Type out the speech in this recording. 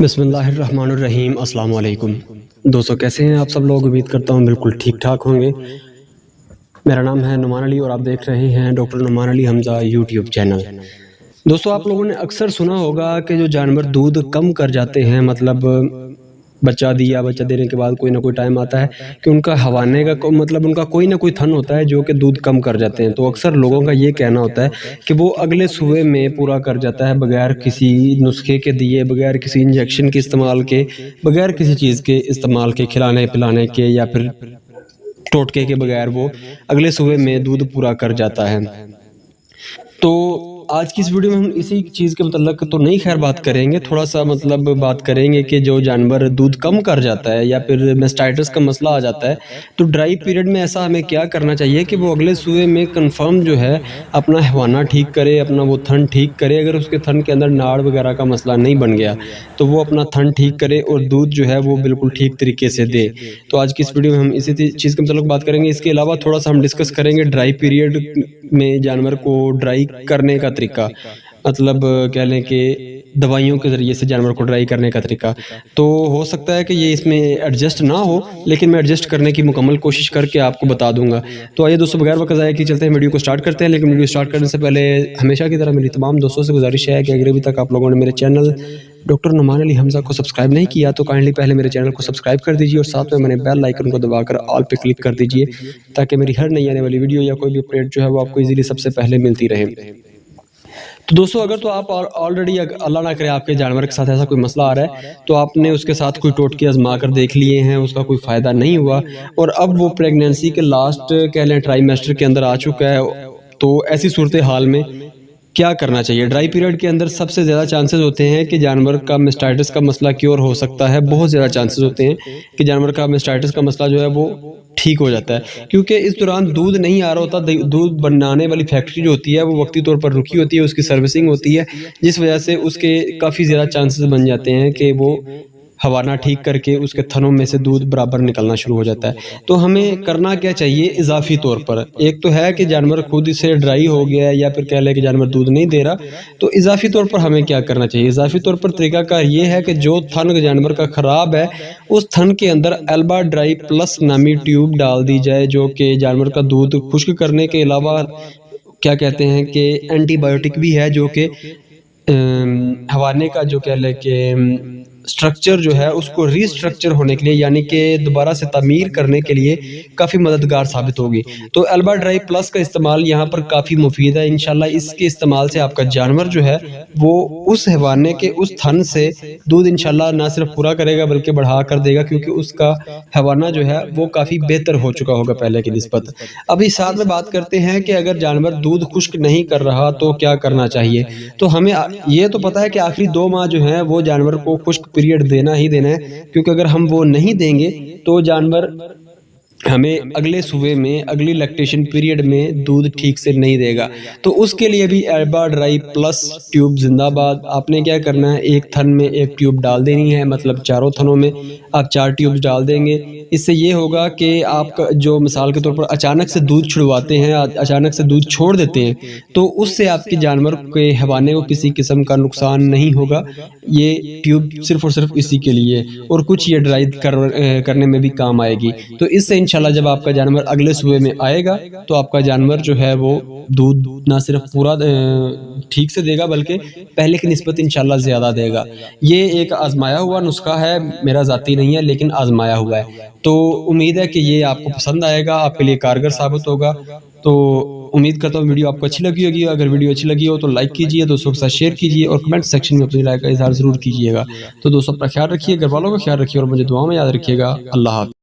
بسم اللہ الرحمن الرحیم۔ السلام علیکم دوستو، کیسے ہیں آپ سب لوگ؟ امید کرتا ہوں بالکل ٹھیک ٹھاک ہوں گے۔ میرا نام ہے نعمان علی اور آپ دیکھ رہے ہیں ڈاکٹر نعمان علی حمزہ یوٹیوب چینل۔ دوستو، آپ لوگوں نے اکثر سنا ہوگا کہ جو جانور دودھ کم کر جاتے ہیں، مطلب بچہ دینے کے بعد کوئی نہ کوئی ٹائم آتا ہے کہ ان کا ہوانے کا ان کا کوئی نہ کوئی تھن ہوتا ہے جو کہ دودھ کم کر جاتے ہیں۔ تو اکثر لوگوں کا یہ کہنا ہوتا ہے کہ وہ اگلے سوے میں پورا کر جاتا ہے بغیر کسی نسخے کے دیے، بغیر کسی انجیکشن کے استعمال کے، بغیر کسی چیز کے استعمال کے، کھلانے پلانے کے یا پھر ٹوٹکے کے بغیر وہ اگلے سوے میں دودھ پورا کر جاتا ہے۔ تو آج کی اس ویڈیو میں ہم اسی چیز کے متعلق تو نہیں خیر بات کریں گے، تھوڑا سا بات کریں گے کہ جو جانور دودھ کم کر جاتا ہے یا پھر میسٹائٹس کا مسئلہ آ جاتا ہے تو ڈرائی پیریڈ میں ایسا ہمیں کیا کرنا چاہیے کہ وہ اگلے سوے میں کنفرم جو ہے اپنا ہوانا ٹھیک کرے، اپنا وہ تھن ٹھیک کرے۔ اگر اس کے تھن کے اندر ناڑ وغیرہ کا مسئلہ نہیں بن گیا تو وہ اپنا تھن ٹھیک کرے اور دودھ جو ہے وہ بالکل ٹھیک طریقے سے دے۔ تو آج کی اس ویڈیو میں ہم اسی چیز کے متعلق بات کریں گے۔ اس کے علاوہ تھوڑا سا ہم ڈسکس کریں گے ڈرائی پیریڈ میں جانور کو ڈرائی کرنے کا طریقہ، کہہ لیں کہ دوائیوں کے ذریعے سے جانور کو ڈرائی کرنے کا طریقہ۔ تو ہو سکتا ہے کہ یہ اس میں ایڈجسٹ نہ ہو، لیکن میں ایڈجسٹ کرنے کی مکمل کوشش کر کے آپ کو بتا دوں گا۔ تو آئیے دوستوں، بغیر وقت ضائع کیے چلتے ہیں ویڈیو کو سٹارٹ کرتے ہیں۔ لیکن ویڈیو سٹارٹ کرنے سے پہلے ہمیشہ کی طرح میری تمام دوستوں سے گزارش ہے کہ اگر ابھی تک آپ لوگوں نے میرے چینل ڈاکٹر نعمان علی حمزہ کو سبسکرائب نہیں کیا تو کائنڈلی پہلے میرے چینل کو سبسکرائب کر دیجیے اور ساتھ میں بیل آئیکن کو دبا کر آل پہ کلک کر دیجیے تاکہ میری ہر نئی آنے والی ویڈیو یا کوئی بھی اپڈیٹ جو ہے وہ آپ کو ایزیلی سب سے پہلے ملتی رہے۔ تو دوستو، اگر تو آپ آلریڈی اللہ نہ کرے آپ کے جانور کے ساتھ ایسا کوئی مسئلہ آ رہا ہے تو آپ نے اس کے ساتھ کوئی ٹوٹکے آزما کر دیکھ لیے ہیں، اس کا کوئی فائدہ نہیں ہوا اور اب وہ پریگنینسی کے لاسٹ کہہ لیں ٹرائیمیسٹر کے اندر آ چکا ہے، تو ایسی صورتحال میں کیا کرنا چاہیے؟ ڈرائی پیریڈ کے اندر سب سے زیادہ چانسز ہوتے ہیں کہ جانور کا میسٹائٹس کا مسئلہ کیور ہو سکتا ہے۔ بہت زیادہ چانسز ہوتے ہیں کہ جانور کا میسٹائٹس کا مسئلہ جو ہے وہ ٹھیک ہو جاتا ہے، کیونکہ اس دوران دودھ نہیں آ رہا ہوتا۔ دودھ بنانے والی فیکٹری جو ہوتی ہے وہ وقتی طور پر رکی ہوتی ہے، اس کی سروسنگ ہوتی ہے، جس وجہ سے اس کے کافی زیادہ چانسز بن جاتے ہیں کہ وہ ہوانا ٹھیک کر کے اس کے تھنوں میں سے دودھ برابر نکلنا شروع ہو جاتا ہے۔ تو ہمیں کرنا کیا چاہیے اضافی طور پر؟ ایک تو ہے کہ جانور خود سے ڈرائی ہو گیا ہے یا پھر کہہ لیں کہ جانور دودھ نہیں دے رہا، تو اضافی طور پر ہمیں کیا کرنا چاہیے؟ اضافی طور پر طریقہ کار یہ ہے کہ جو تھن جانور کا خراب ہے اس تھن کے اندر البا ڈرائی پلس نامی ٹیوب ڈال دی جائے، جو کہ جانور کا دودھ خشک کرنے کے علاوہ کیا کہتے ہیں کہ اینٹی بایوٹک بھی ہے، جو کہ ہوانے کا جو کہہ لیں کہ سٹرکچر جو ہے اس کو ری سٹرکچر ہونے کے لیے، یعنی کہ دوبارہ سے تعمیر کرنے کے لیے کافی مددگار ثابت ہوگی۔ تو البا ڈرائی پلس کا استعمال یہاں پر کافی مفید ہے۔ انشاءاللہ اس کے استعمال سے آپ کا جانور جو ہے وہ اس حیوانے کے اس تھن سے دودھ انشاءاللہ نہ صرف پورا کرے گا بلکہ بڑھا کر دے گا، کیونکہ اس کا حیوانہ جو ہے وہ کافی بہتر ہو چکا ہوگا پہلے کی نسبت۔ ابھی ساتھ میں بات کرتے ہیں کہ اگر جانور دودھ خشک نہیں کر رہا تو کیا کرنا چاہیے۔ تو ہمیں یہ تو پتہ ہے کہ آخری 2 ماہ جو ہیں وہ جانور کو خشک پیریڈ دینا ہی دینا ہے، کیونکہ اگر ہم وہ نہیں دیں گے تو جانور ہمیں اگلے صوبے میں اگلی لیکٹیشن پیریڈ میں دودھ ٹھیک سے نہیں دے گا۔ تو اس کے لیے بھی البا ڈرائی پلس ٹیوب زندہ باد۔ آپ نے کیا کرنا ہے، ایک تھن میں ایک ٹیوب ڈال دینی ہے، مطلب چاروں تھنوں میں آپ 4 ٹیوب ڈال دیں گے۔ اس سے یہ ہوگا کہ آپ کا جو مثال کے طور پر اچانک سے دودھ چھڑواتے ہیں، اچانک سے دودھ چھوڑ دیتے ہیں، تو اس سے آپ کے جانور کے حیوانے کو کسی قسم کا نقصان نہیں ہوگا۔ یہ ٹیوب صرف اور صرف اسی کے لیے، اور کچھ یہ ڈرائی کرنے میں بھی کام آئے گی۔ تو اس سے انشاءاللہ جب آپ کا جانور اگلے صوبے میں آئے گا تو آپ کا جانور جو ہے وہ دودھ نہ صرف پورا ٹھیک سے دے گا بلکہ پہلے کی نسبت انشاءاللہ زیادہ دے گا۔ یہ ایک آزمایا ہوا نسخہ ہے، میرا ذاتی نہیں ہے لیکن آزمایا ہوا ہے۔ تو امید ہے کہ یہ آپ کو پسند آئے گا، آپ کے لیے کارگر ثابت ہوگا۔ تو امید کرتا ہوں ویڈیو آپ کو اچھی لگی ہوگی۔ اگر ویڈیو اچھی لگی ہو تو لائک کیجیے، دوستوں کے ساتھ شیئر کیجیے اور کمنٹ سیکشن میں اپنی رائے کا اظہار ضرور کیجیے گا۔ تو دوستوں اپنا خیال رکھیے، گھر والوں کا خیال رکھیے اور مجھے دعاؤں میں یاد رکھیے گا۔ اللہ حافظ۔